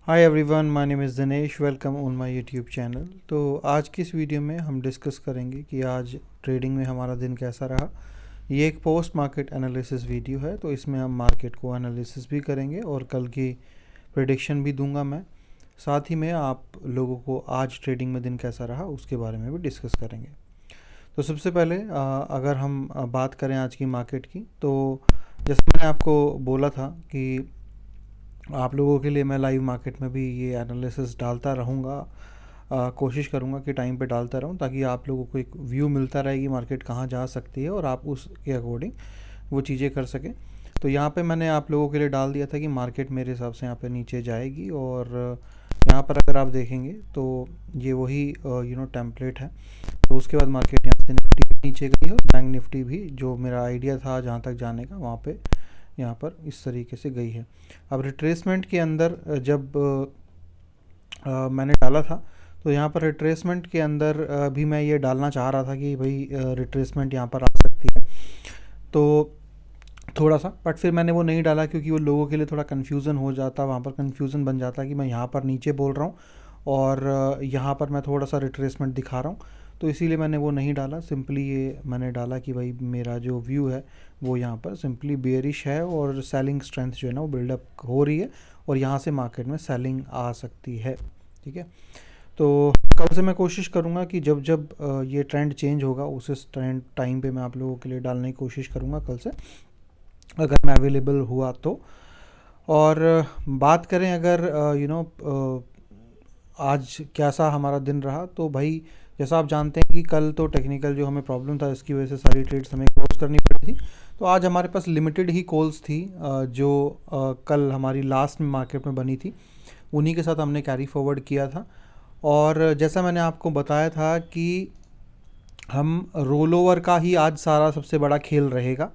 Hi everyone, my name is Dinesh. Welcome on my YouTube channel. तो आज की इस वीडियो में हम डिस्कस करेंगे कि आज ट्रेडिंग में हमारा दिन कैसा रहा। ये एक पोस्ट मार्केट एनालिसिस वीडियो है, तो इसमें हम मार्केट को एनालिसिस भी करेंगे और कल की प्रेडिक्शन भी दूंगा मैं। साथ ही में आप लोगों को आज ट्रेडिंग में दिन कैसा रहा उसके बारे में भी डिस्कस करेंगे। तो सबसे पहले अगर हम बात करें आज की मार्केट की, तो जैसे मैंने आपको बोला था कि आप लोगों के लिए मैं लाइव मार्केट में भी ये एनालिसिस डालता रहूँगा। कोशिश करूँगा कि टाइम पे डालता रहूँ ताकि आप लोगों को एक व्यू मिलता रहेगी मार्केट कहाँ जा सकती है और आप उसके अकॉर्डिंग वो चीज़ें कर सकें। तो यहाँ पे मैंने आप लोगों के लिए डाल दिया था कि मार्केट मेरे हिसाब से यहाँ पे नीचे जाएगी, और यहाँ पर अगर आप देखेंगे तो ये वही टेम्पलेट है। तो उसके बाद मार्केट यहाँ से निफ्टी नीचे गई है और बैंक निफ्टी भी, जो मेरा आइडिया था जहाँ तक जाने का, वहाँ पे यहाँ पर इस तरीके से गई है। अब रिट्रेसमेंट के अंदर जब मैंने डाला था, तो यहाँ पर रिट्रेसमेंट के अंदर भी मैं ये डालना चाह रहा था कि भाई रिट्रेसमेंट यहाँ पर आ सकती है, तो थोड़ा सा, बट फिर मैंने वो नहीं डाला क्योंकि वो लोगों के लिए थोड़ा कन्फ्यूज़न हो जाता, वहाँ पर कन्फ्यूज़न बन जाता कि मैं यहाँ पर नीचे बोल रहा हूँ और यहाँ पर मैं थोड़ा सा रिट्रेसमेंट दिखा रहा हूँ। तो इसीलिए मैंने वो नहीं डाला। सिंपली ये मैंने डाला कि भाई मेरा जो व्यू है वो यहाँ पर सिंपली बेयरिश है और सेलिंग स्ट्रेंथ जो है ना वो बिल्डअप हो रही है और यहाँ से मार्केट में सेलिंग आ सकती है। ठीक है, तो कल से मैं कोशिश करूँगा कि जब जब ये ट्रेंड चेंज होगा उस ट्रेंड टाइम पे मैं आप लोगों के लिए डालने की कोशिश करूँगा कल से, अगर मैं अवेलेबल हुआ तो। और बात करें अगर आज कैसा हमारा दिन रहा, तो भाई जैसा आप जानते हैं कि कल तो टेक्निकल जो हमें प्रॉब्लम था इसकी वजह से सारी ट्रेड्स हमें क्लोज करनी पड़ी थी। तो आज हमारे पास लिमिटेड ही कॉल्स थी जो कल हमारी लास्ट में मार्केट में बनी थी, उन्हीं के साथ हमने कैरी फॉरवर्ड किया था। और जैसा मैंने आपको बताया था कि हम रोल ओवर का ही आज सारा सबसे बड़ा खेल रहेगा,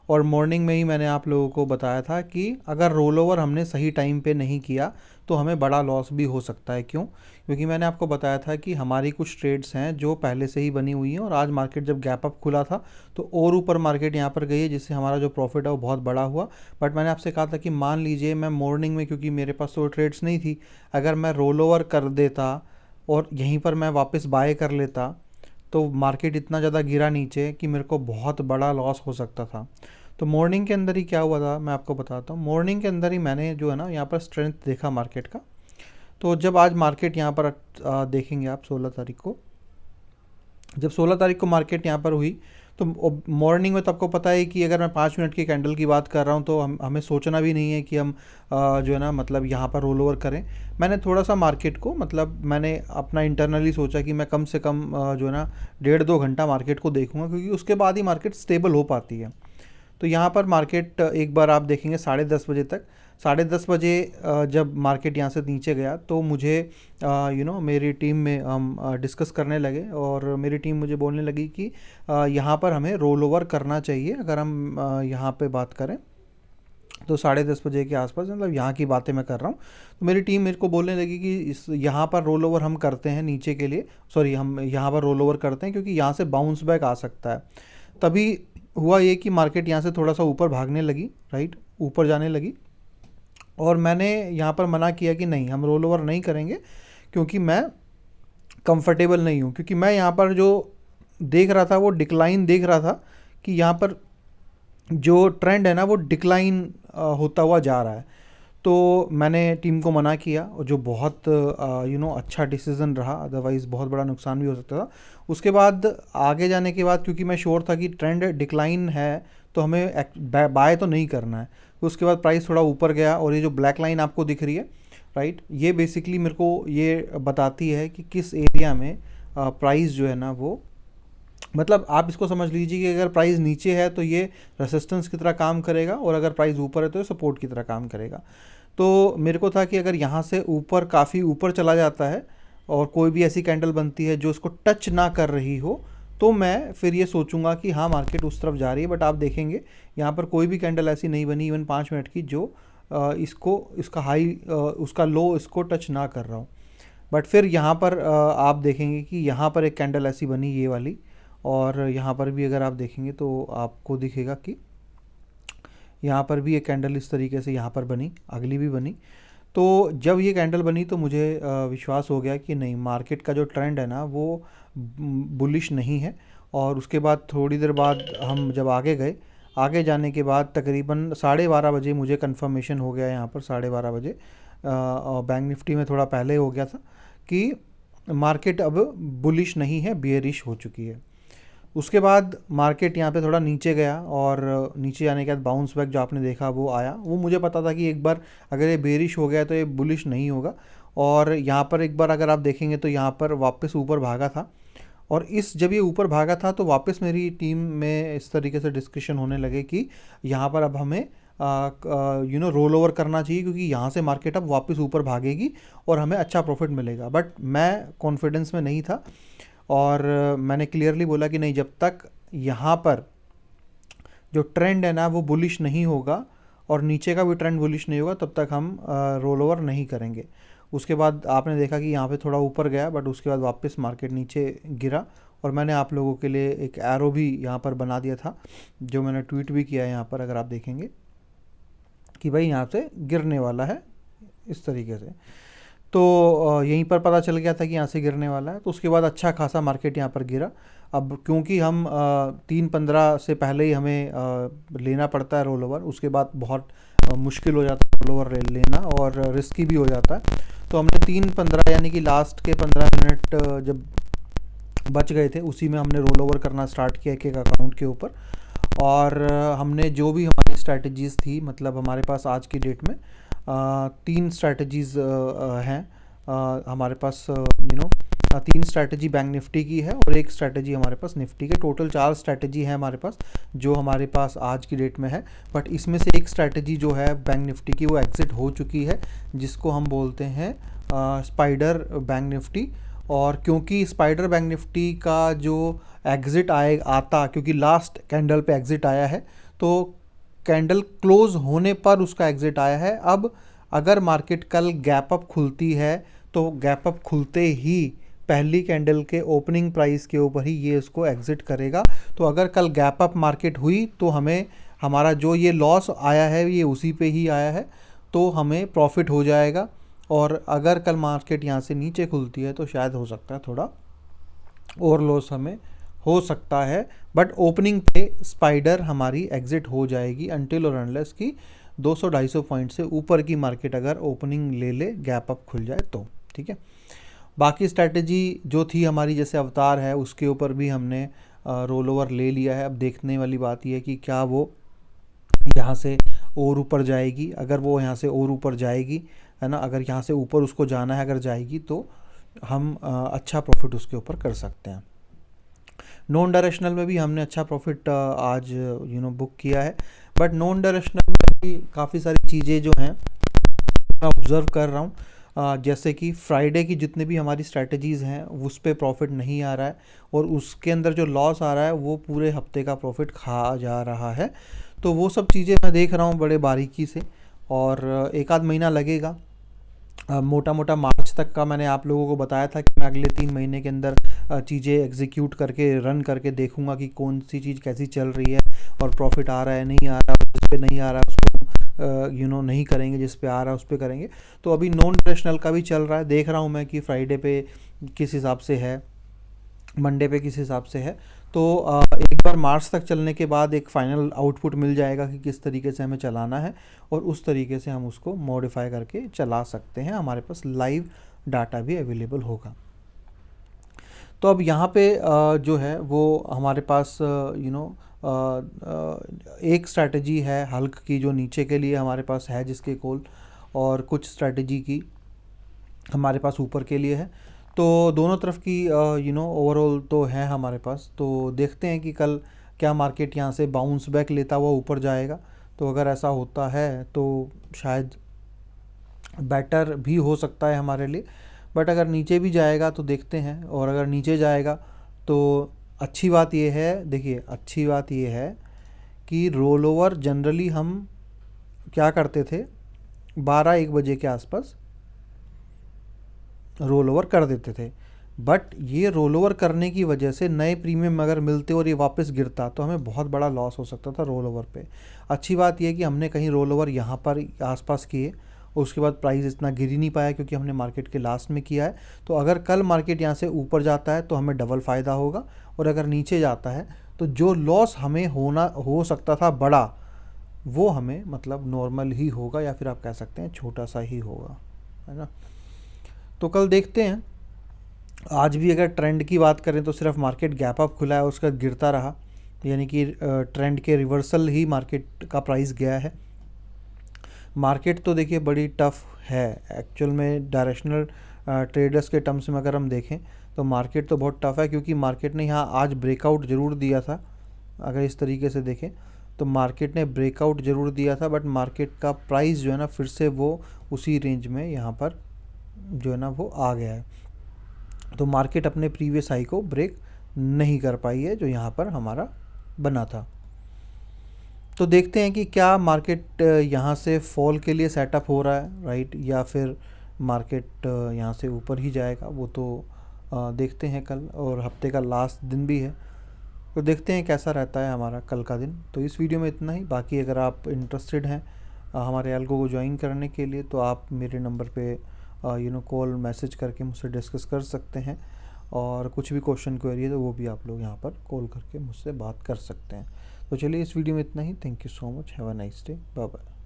और मॉर्निंग में ही मैंने आप लोगों को बताया था कि अगर रोल ओवर हमने सही टाइम पे नहीं किया तो हमें बड़ा लॉस भी हो सकता है। क्यों? क्योंकि मैंने आपको बताया था कि हमारी कुछ ट्रेड्स हैं जो पहले से ही बनी हुई हैं, और आज मार्केट जब गैप अप खुला था तो और ऊपर मार्केट यहाँ पर गई है, जिससे हमारा जो प्रॉफिट है वो बहुत बड़ा हुआ। बट मैंने आपसे कहा था कि मान लीजिए मैं मॉर्निंग में, क्योंकि मेरे पास तो ट्रेड्स नहीं थी, अगर मैं रोल ओवर कर देता और यहीं पर मैं वापस बाय कर लेता तो मार्केट इतना ज़्यादा गिरा नीचे कि मेरे को बहुत बड़ा लॉस हो सकता था। तो मॉर्निंग के अंदर ही क्या हुआ था मैं आपको बताता हूँ। मॉर्निंग के अंदर ही मैंने जो है ना यहाँ पर स्ट्रेंथ देखा मार्केट का। तो जब आज मार्केट यहाँ पर देखेंगे आप 16 तारीख को, जब 16 तारीख को मार्केट यहाँ पर हुई तो मॉर्निंग में तो आपको पता है कि अगर मैं 5 मिनट की कैंडल की बात कर रहा हूँ तो हमें सोचना भी नहीं है कि हम जो है ना मतलब यहाँ पर रोल ओवर करें। मैंने थोड़ा सा मार्केट को, मतलब मैंने अपना इंटरनली सोचा कि मैं कम से कम जो है ना 1.5-2 घंटा मार्केट को देखूंगा, क्योंकि उसके बाद ही मार्केट स्टेबल हो पाती है। तो यहाँ पर मार्केट एक बार आप देखेंगे 10:30 बजे तक, 10:30 बजे जब मार्केट यहाँ से नीचे गया तो मुझे मेरी टीम में हम डिस्कस करने लगे, और मेरी टीम मुझे बोलने लगी कि यहाँ पर हमें रोल ओवर करना चाहिए। अगर हम यहाँ पे बात करें तो 10:30 बजे के आसपास, मतलब यहाँ की बातें मैं कर रहा हूँ, तो मेरी टीम मेरे को बोलने लगी कि इस यहाँ पर रोल ओवर हम करते हैं नीचे के लिए, सॉरी हम यहाँ पर रोल ओवर करते हैं क्योंकि यहाँ से बाउंस बैक आ सकता है। तभी हुआ ये कि मार्केट यहाँ से थोड़ा सा ऊपर भागने लगी, राइट, ऊपर जाने लगी, और मैंने यहाँ पर मना किया कि नहीं, हम रोल ओवर नहीं करेंगे, क्योंकि मैं कंफर्टेबल नहीं हूँ। क्योंकि मैं यहाँ पर जो देख रहा था वो डिक्लाइन देख रहा था कि यहाँ पर जो ट्रेंड है ना वो डिक्लाइन होता हुआ जा रहा है। तो मैंने टीम को मना किया, और जो बहुत अच्छा डिसीज़न रहा, अदरवाइज़ बहुत बड़ा नुकसान भी हो सकता था। उसके बाद आगे जाने के बाद, क्योंकि मैं श्योर था कि ट्रेंड डिक्लाइन है तो हमें बाय तो नहीं करना है, उसके बाद प्राइस थोड़ा ऊपर गया, और ये जो ब्लैक लाइन आपको दिख रही है, राइट, ये बेसिकली मेरे को ये बताती है कि किस एरिया में प्राइस जो है ना वो, मतलब आप इसको समझ लीजिए कि अगर प्राइस नीचे है तो ये रेसिस्टेंस की तरह काम करेगा, और अगर प्राइस ऊपर है तो ये सपोर्ट की तरह काम करेगा। तो मेरे को था कि अगर यहाँ से ऊपर, काफ़ी ऊपर चला जाता है और कोई भी ऐसी कैंडल बनती है जो इसको टच ना कर रही हो, तो मैं फिर ये सोचूंगा कि हाँ मार्केट उस तरफ जा रही है। बट आप देखेंगे यहाँ पर कोई भी कैंडल ऐसी नहीं बनी इवन 5 मिनट की जो इसका हाई, उसका लो इसको टच ना कर रहा हो। बट फिर यहाँ पर आप देखेंगे कि यहाँ पर एक कैंडल ऐसी बनी, ये वाली, और यहाँ पर भी अगर आप देखेंगे तो आपको दिखेगा कि यहाँ पर भी एक कैंडल इस तरीके से यहाँ पर बनी, अगली भी बनी। तो जब ये कैंडल बनी तो मुझे विश्वास हो गया कि नहीं, मार्केट का जो ट्रेंड है ना वो बुलिश नहीं है। और उसके बाद थोड़ी देर बाद हम जब आगे गए, आगे जाने के बाद तकरीबन 12:30 बजे मुझे कंफर्मेशन हो गया यहाँ पर, 12:30 बजे, और बैंक निफ्टी में थोड़ा पहले हो गया था कि मार्केट अब बुलिश नहीं है, बियरिश हो चुकी है। उसके बाद मार्केट यहाँ पे थोड़ा नीचे गया, और नीचे आने के बाद बाउंस बैक जो आपने देखा वो आया। वो मुझे पता था कि एक बार अगर ये बेरिश हो गया तो ये बुलिश नहीं होगा। और यहाँ पर एक बार अगर आप देखेंगे तो यहाँ पर वापस ऊपर भागा था, और इस जब ये ऊपर भागा था तो वापस मेरी टीम में इस तरीके से डिस्कशन होने लगे कि यहाँ पर अब हमें रोल ओवर करना चाहिए, क्योंकि यहाँ से मार्केट अब वापस ऊपर भागेगी और हमें अच्छा प्रॉफिट मिलेगा। बट मैं कॉन्फिडेंस में नहीं था, और मैंने क्लियरली बोला कि नहीं, जब तक यहाँ पर जो ट्रेंड है ना वो बुलिश नहीं होगा और नीचे का भी ट्रेंड बुलिश नहीं होगा, तब तक हम रोल ओवर नहीं करेंगे। उसके बाद आपने देखा कि यहाँ पे थोड़ा ऊपर गया, बट उसके बाद वापस मार्केट नीचे गिरा, और मैंने आप लोगों के लिए एक एरो भी यहाँ पर बना दिया था, जो मैंने ट्वीट भी किया है यहाँ पर, अगर आप देखेंगे कि भाई यहाँ से गिरने वाला है इस तरीके से। तो यहीं पर पता चल गया था कि यहाँ से गिरने वाला है। तो उसके बाद अच्छा खासा मार्केट यहाँ पर गिरा। अब क्योंकि हम 3:15 से पहले ही हमें लेना पड़ता है रोल ओवर, उसके बाद बहुत मुश्किल हो जाता है रोल ओवर लेना, और रिस्की भी हो जाता है। तो हमने 3:15 यानी कि लास्ट के 15 मिनट जब बच गए थे, उसी में हमने रोल ओवर करना स्टार्ट किया एक एक अकाउंट के ऊपर। और हमने जो भी हमारी स्ट्रैटेजीज़ थी, मतलब हमारे पास आज की डेट में 3 स्ट्रैटेजीज़ हैं हमारे पास, 3 स्ट्रैटेजी बैंक निफ्टी की है और एक स्ट्रैटेजी हमारे पास निफ्टी के। टोटल 4 स्ट्रैटेजी है हमारे पास, जो हमारे पास आज की डेट में है। बट इसमें से एक स्ट्रैटेजी जो है बैंक निफ्टी की, वो एग्ज़िट हो चुकी है, जिसको हम बोलते हैं स्पाइडर बैंक निफ्टी। और क्योंकि स्पाइडर बैंक निफ्टी का जो एग्ज़िट आता, क्योंकि लास्ट कैंडल पे एग्ज़िट आया है, तो कैंडल क्लोज होने पर उसका एग्ज़िट आया है। अब अगर मार्केट कल गैप अप खुलती है तो गैप अप खुलते ही पहली कैंडल के ओपनिंग प्राइस के ऊपर ही ये इसको एग्ज़िट करेगा। तो अगर कल गैप अप मार्केट हुई तो हमें हमारा जो ये लॉस आया है ये उसी पे ही आया है, तो हमें प्रॉफिट हो जाएगा। और अगर कल मार्केट यहाँ से नीचे खुलती है तो शायद हो सकता है थोड़ा और लॉस हमें हो सकता है। बट ओपनिंग पे स्पाइडर हमारी एग्ज़िट हो जाएगी अनटिल और अनलेस की 200-250 पॉइंट से ऊपर की मार्केट अगर ओपनिंग ले गैप अप खुल जाए तो। ठीक है, बाकी स्ट्रैटेजी जो थी हमारी, जैसे अवतार है, उसके ऊपर भी हमने रोल ओवर ले लिया है। अब देखने वाली बात यह है कि क्या वो यहाँ से और ऊपर जाएगी। अगर वो यहाँ से और ऊपर जाएगी, है ना, अगर यहाँ से ऊपर उसको जाना है, अगर जाएगी तो हम अच्छा प्रॉफिट उसके ऊपर कर सकते हैं। नॉन डायरेक्शनल में भी हमने अच्छा प्रॉफिट आज बुक किया है। बट नॉन डायरेक्शनल में भी काफ़ी सारी चीज़ें जो हैं मैं ऑब्ज़र्व कर रहा हूँ, जैसे कि फ्राइडे की जितने भी हमारी स्ट्रैटेजीज़ हैं उस पे प्रॉफिट नहीं आ रहा है, और उसके अंदर जो लॉस आ रहा है वो पूरे हफ्ते का प्रॉफिट खा जा रहा है। तो वो सब चीज़ें मैं देख रहा हूँ बड़े बारीकी से, और एक आध महीना लगेगा। मोटा मोटा मार्च तक का मैंने आप लोगों को बताया था कि मैं अगले 3 महीने के अंदर चीज़ें एग्जीक्यूट करके रन करके देखूंगा कि कौन सी चीज़ कैसी चल रही है और प्रॉफिट आ रहा है नहीं आ रहा, जिस पे नहीं आ रहा है उसको नहीं करेंगे, जिस पे आ रहा है उस पे करेंगे। तो अभी नॉन डायरेक्शनल का भी चल रहा है, देख रहा हूँ मैं कि फ्राइडे पे किस हिसाब से है, मंडे पे किस हिसाब से है। तो एक बार मार्च तक चलने के बाद एक फाइनल आउटपुट मिल जाएगा कि किस तरीके से हमें चलाना है, और उस तरीके से हम उसको मॉडिफाई करके चला सकते हैं। हमारे पास लाइव डाटा भी अवेलेबल होगा। तो अब यहाँ पे जो है वो हमारे पास एक स्ट्रैटेजी है हल्क की जो नीचे के लिए हमारे पास है जिसके कॉल, और कुछ स्ट्रैटेजी की हमारे पास ऊपर के लिए है। तो दोनों तरफ की ओवरऑल तो है हमारे पास। तो देखते हैं कि कल क्या मार्केट यहाँ से बाउंस बैक लेता हुआ ऊपर जाएगा। तो अगर ऐसा होता है तो शायद बेटर भी हो सकता है हमारे लिए। बट अगर नीचे भी जाएगा तो देखते हैं, और अगर नीचे जाएगा तो अच्छी बात ये है, देखिए अच्छी बात ये है कि रोल ओवर जनरली हम क्या करते थे, 12-1 बजे के आसपास रोल ओवर कर देते थे। बट ये रोल ओवर करने की वजह से नए प्रीमियम अगर मिलते और ये वापस गिरता तो हमें बहुत बड़ा लॉस हो सकता था रोल ओवर पे। अच्छी बात ये है कि हमने कहीं रोल ओवर यहाँ पर आसपास किए उसके बाद प्राइस इतना गिर ही नहीं पाया क्योंकि हमने मार्केट के लास्ट में किया है। तो अगर कल मार्केट यहाँ से ऊपर जाता है तो हमें डबल फ़ायदा होगा, और अगर नीचे जाता है तो जो लॉस हमें हो सकता था बड़ा, वो हमें मतलब नॉर्मल ही होगा, या फिर आप कह सकते हैं छोटा सा ही होगा, है ना। तो कल देखते हैं। आज भी अगर ट्रेंड की बात करें तो सिर्फ मार्केट गैप अप खुला है, उसका गिरता रहा, यानी कि ट्रेंड के रिवर्सल ही मार्केट का प्राइस गया है। मार्केट तो देखिए बड़ी टफ़ है एक्चुअल में, डायरेक्शनल ट्रेडर्स के टर्म्स में अगर हम देखें तो मार्केट तो बहुत टफ़ है, क्योंकि मार्केट ने यहाँ आज ब्रेकआउट ज़रूर दिया था। अगर इस तरीके से देखें तो मार्केट ने ब्रेकआउट ज़रूर दिया था, बट मार्केट का प्राइस जो है ना फिर से वो उसी रेंज में यहाँ पर जो है ना वो आ गया है। तो मार्केट अपने प्रीवियस हाई को ब्रेक नहीं कर पाई है जो यहाँ पर हमारा बना था। तो देखते हैं कि क्या मार्केट यहाँ से फॉल के लिए सेटअप हो रहा है, राइट, या फिर मार्केट यहाँ से ऊपर ही जाएगा, वो तो देखते हैं कल। और हफ्ते का लास्ट दिन भी है, तो देखते हैं कैसा रहता है हमारा कल का दिन। तो इस वीडियो में इतना ही। बाकी अगर आप इंटरेस्टेड हैं हमारे एल्गो को ज्वाइन करने के लिए, तो आप मेरे नंबर पे कॉल मैसेज करके मुझसे डिस्कस कर सकते हैं, और कुछ भी क्वेश्चन क्वेरी है तो वो भी आप लोग यहाँ पर कॉल करके मुझसे बात कर सकते हैं। तो चलिए इस वीडियो में इतना ही। Thank you so much, have a nice day, bye bye.